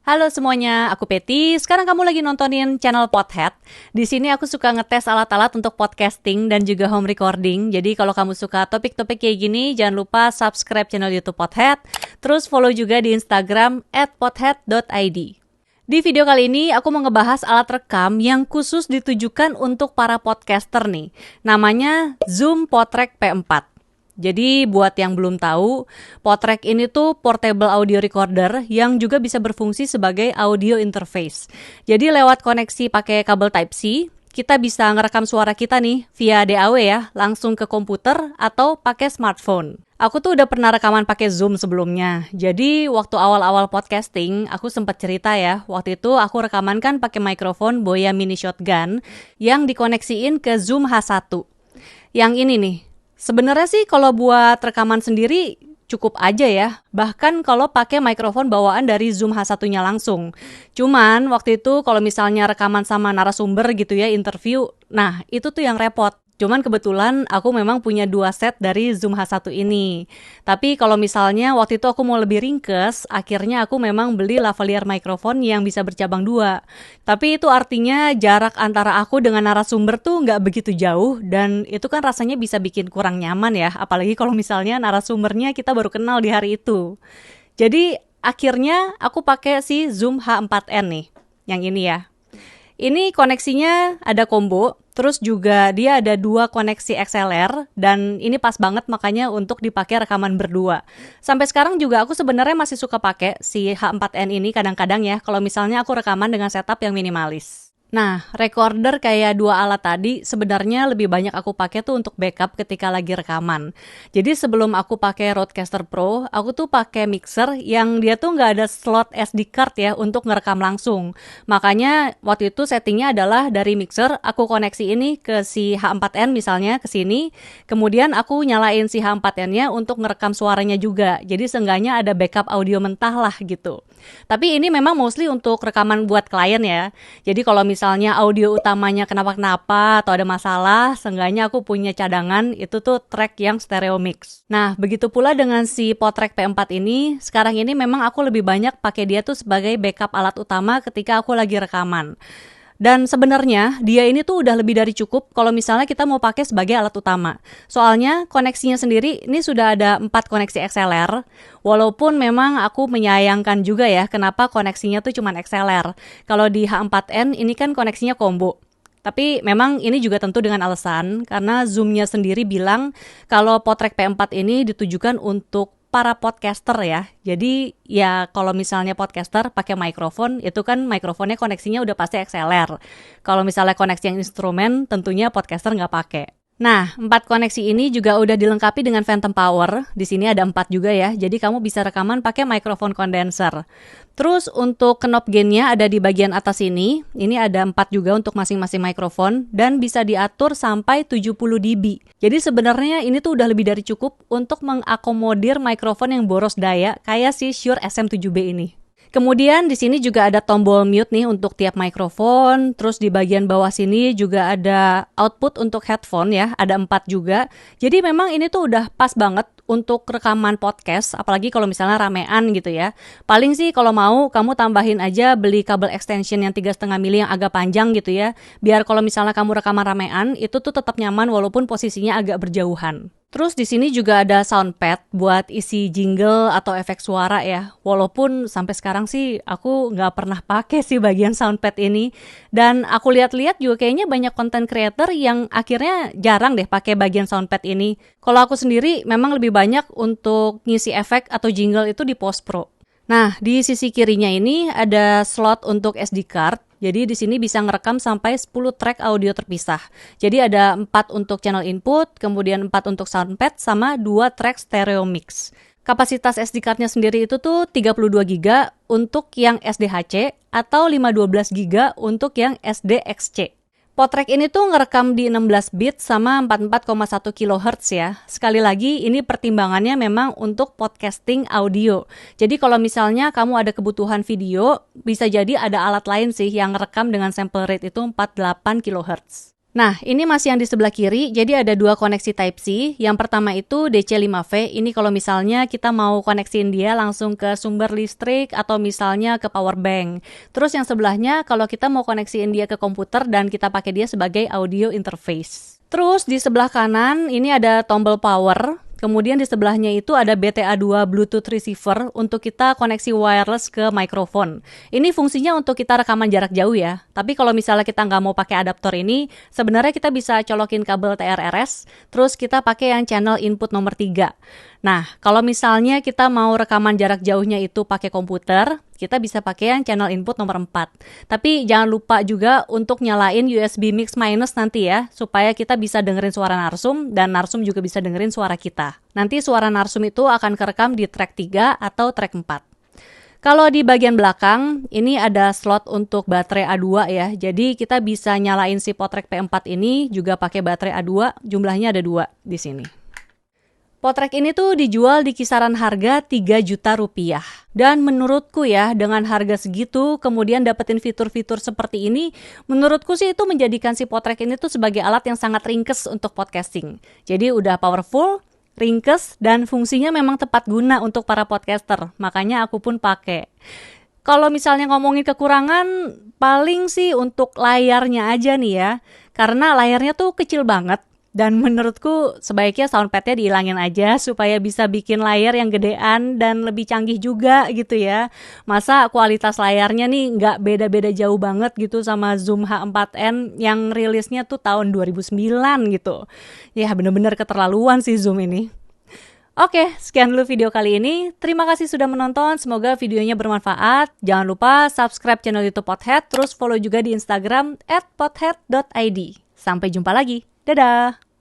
Halo semuanya, aku Peti. Sekarang kamu lagi nontonin channel Pothead. Di sini aku suka ngetes alat-alat untuk podcasting dan juga home recording. Jadi kalau kamu suka topik-topik kayak gini, jangan lupa subscribe channel YouTube Pothead. Terus follow juga di Instagram @pothead.id. Di video kali ini aku mau ngebahas alat rekam yang khusus ditujukan untuk para podcaster nih. Namanya Zoom PodTrack P4. Jadi buat yang belum tahu, PodTrack ini tuh portable audio recorder yang juga bisa berfungsi sebagai audio interface. Jadi lewat koneksi pakai kabel Type-C, kita bisa ngerekam suara kita nih via DAW ya, langsung ke komputer atau pakai smartphone. Aku tuh udah pernah rekaman pakai Zoom sebelumnya. Jadi waktu awal-awal podcasting, aku sempat cerita ya, waktu itu aku rekaman kan pakai mikrofon Boya Mini Shotgun yang dikoneksiin ke Zoom H1. Yang ini nih. Sebenarnya sih kalau buat rekaman sendiri cukup aja ya. Bahkan kalau pakai mikrofon bawaan dari Zoom H1-nya langsung. Cuman waktu itu kalau misalnya rekaman sama narasumber gitu ya, interview, nah itu tuh yang repot. Cuman kebetulan aku memang punya 2 set dari Zoom H1 ini. Tapi kalau misalnya waktu itu aku mau lebih ringkes, akhirnya aku memang beli lavalier mikrofon yang bisa bercabang 2. Tapi itu artinya jarak antara aku dengan narasumber tuh nggak begitu jauh, dan itu kan rasanya bisa bikin kurang nyaman ya. Apalagi kalau misalnya narasumbernya kita baru kenal di hari itu. Jadi akhirnya aku pakai si Zoom H4n nih, yang ini ya. Ini koneksinya ada combo, terus juga dia ada 2 koneksi XLR, dan ini pas banget makanya untuk dipakai rekaman berdua. Sampai sekarang juga aku sebenarnya masih suka pakai si H4n ini kadang-kadang ya, kalau misalnya aku rekaman dengan setup yang minimalis. Nah, recorder kayak 2 alat tadi sebenarnya lebih banyak aku pakai tuh untuk backup ketika lagi rekaman. Jadi sebelum aku pakai Rodecaster Pro, aku tuh pakai mixer yang dia tuh nggak ada slot SD card ya untuk ngerekam langsung. Makanya waktu itu settingnya adalah dari mixer aku koneksi ini ke si H4n misalnya ke sini, kemudian aku nyalain si H4n-nya untuk ngerekam suaranya juga. Jadi seenggaknya ada backup audio mentah lah gitu. Tapi ini memang mostly untuk rekaman buat klien ya. Jadi kalau misalnya audio utamanya kenapa-kenapa atau ada masalah, seenggaknya aku punya cadangan itu tuh track yang stereo mix. Nah, begitu pula dengan si PodTrack P4 ini, sekarang ini memang aku lebih banyak pakai dia tuh sebagai backup alat utama ketika aku lagi rekaman. Dan sebenarnya dia ini tuh udah lebih dari cukup kalau misalnya kita mau pakai sebagai alat utama. Soalnya koneksinya sendiri ini sudah ada 4 koneksi XLR. Walaupun memang aku menyayangkan juga ya kenapa koneksinya tuh cuma XLR. Kalau di H4n ini kan koneksinya combo. Tapi memang ini juga tentu dengan alasan karena Zoom-nya sendiri bilang kalau PodTrack P4 ini ditujukan untuk para podcaster ya. Jadi ya kalau misalnya podcaster pakai mikrofon, itu kan mikrofonnya koneksinya udah pasti XLR. Kalau misalnya koneksi yang instrumen, tentunya podcaster nggak pakai. Nah, 4 koneksi ini juga udah dilengkapi dengan phantom power. Di sini ada 4 juga ya, jadi kamu bisa rekaman pakai mikrofon kondenser. Terus untuk knob gain-nya ada di bagian atas ini. Ini ada 4 juga untuk masing-masing mikrofon dan bisa diatur sampai 70 dB. Jadi sebenarnya ini tuh udah lebih dari cukup untuk mengakomodir mikrofon yang boros daya kayak si Shure SM7B ini. Kemudian di sini juga ada tombol mute nih untuk tiap mikrofon. Terus di bagian bawah sini juga ada output untuk headphone ya, ada 4 juga. Jadi memang ini tuh udah pas banget untuk rekaman podcast, apalagi kalau misalnya ramean gitu ya. Paling sih kalau mau kamu tambahin aja beli kabel extension yang 3,5 mili yang agak panjang gitu ya. Biar kalau misalnya kamu rekaman ramean, itu tuh tetap nyaman walaupun posisinya agak berjauhan. Terus di sini juga ada soundpad buat isi jingle atau efek suara ya. Walaupun sampai sekarang sih aku nggak pernah pakai sih bagian soundpad ini. Dan aku lihat-lihat juga kayaknya banyak content creator yang akhirnya jarang deh pakai bagian soundpad ini. Kalau aku sendiri memang lebih banyak untuk ngisi efek atau jingle itu di Post Pro. Nah, di sisi kirinya ini ada slot untuk SD card. Jadi di sini bisa ngerekam sampai 10 track audio terpisah. Jadi ada 4 untuk channel input, kemudian 4 untuk soundpad, sama 2 track stereo mix. Kapasitas SD card-nya sendiri itu tuh 32 GB untuk yang SDHC atau 512 GB untuk yang SDXC. PodTrack ini tuh ngerekam di 16 bit sama 44,1 kHz ya. Sekali lagi ini pertimbangannya memang untuk podcasting audio. Jadi kalau misalnya kamu ada kebutuhan video, bisa jadi ada alat lain sih yang ngerekam dengan sample rate itu 48 kHz. Nah, ini masih yang di sebelah kiri, jadi ada dua koneksi Type-C. Yang pertama itu DC5V, ini kalau misalnya kita mau koneksiin dia langsung ke sumber listrik atau misalnya ke power bank. Terus yang sebelahnya, kalau kita mau koneksiin dia ke komputer dan kita pakai dia sebagai audio interface. Terus di sebelah kanan, ini ada tombol power. Kemudian di sebelahnya itu ada BTA2 Bluetooth receiver untuk kita koneksi wireless ke mikrofon. Ini fungsinya untuk kita rekaman jarak jauh ya. Tapi kalau misalnya kita nggak mau pakai adaptor ini, sebenarnya kita bisa colokin kabel TRRS, terus kita pakai yang channel input nomor 3. Nah, kalau misalnya kita mau rekaman jarak jauhnya itu pakai komputer, kita bisa pakai yang channel input nomor 4. Tapi jangan lupa juga untuk nyalain USB mix minus nanti ya, supaya kita bisa dengerin suara narsum dan narsum juga bisa dengerin suara kita. Nanti suara narsum itu akan kerekam di track 3 atau track 4. Kalau di bagian belakang, ini ada slot untuk baterai A2 ya. Jadi kita bisa nyalain si Potrek P4 ini juga pakai baterai A2, jumlahnya ada 2 di sini. Potrek ini tuh dijual di kisaran harga 3 juta rupiah. Dan menurutku ya, dengan harga segitu, kemudian dapetin fitur-fitur seperti ini, menurutku sih itu menjadikan si Potrek ini tuh sebagai alat yang sangat ringkes untuk podcasting. Jadi udah powerful, ringkes, dan fungsinya memang tepat guna untuk para podcaster. Makanya aku pun pakai. Kalau misalnya ngomongin kekurangan, paling sih untuk layarnya aja nih ya. Karena layarnya tuh kecil banget. Dan menurutku sebaiknya soundpadnya dihilangin aja supaya bisa bikin layar yang gedean dan lebih canggih juga gitu ya. Masa kualitas layarnya nih nggak beda-beda jauh banget gitu sama Zoom H4n yang rilisnya tuh tahun 2009 gitu. Ya bener-bener keterlaluan sih Zoom ini. Oke, sekian dulu video kali ini. Terima kasih sudah menonton. Semoga videonya bermanfaat. Jangan lupa subscribe channel YouTube Pothead, terus follow juga di Instagram @pothead.id. Sampai jumpa lagi. Dadah!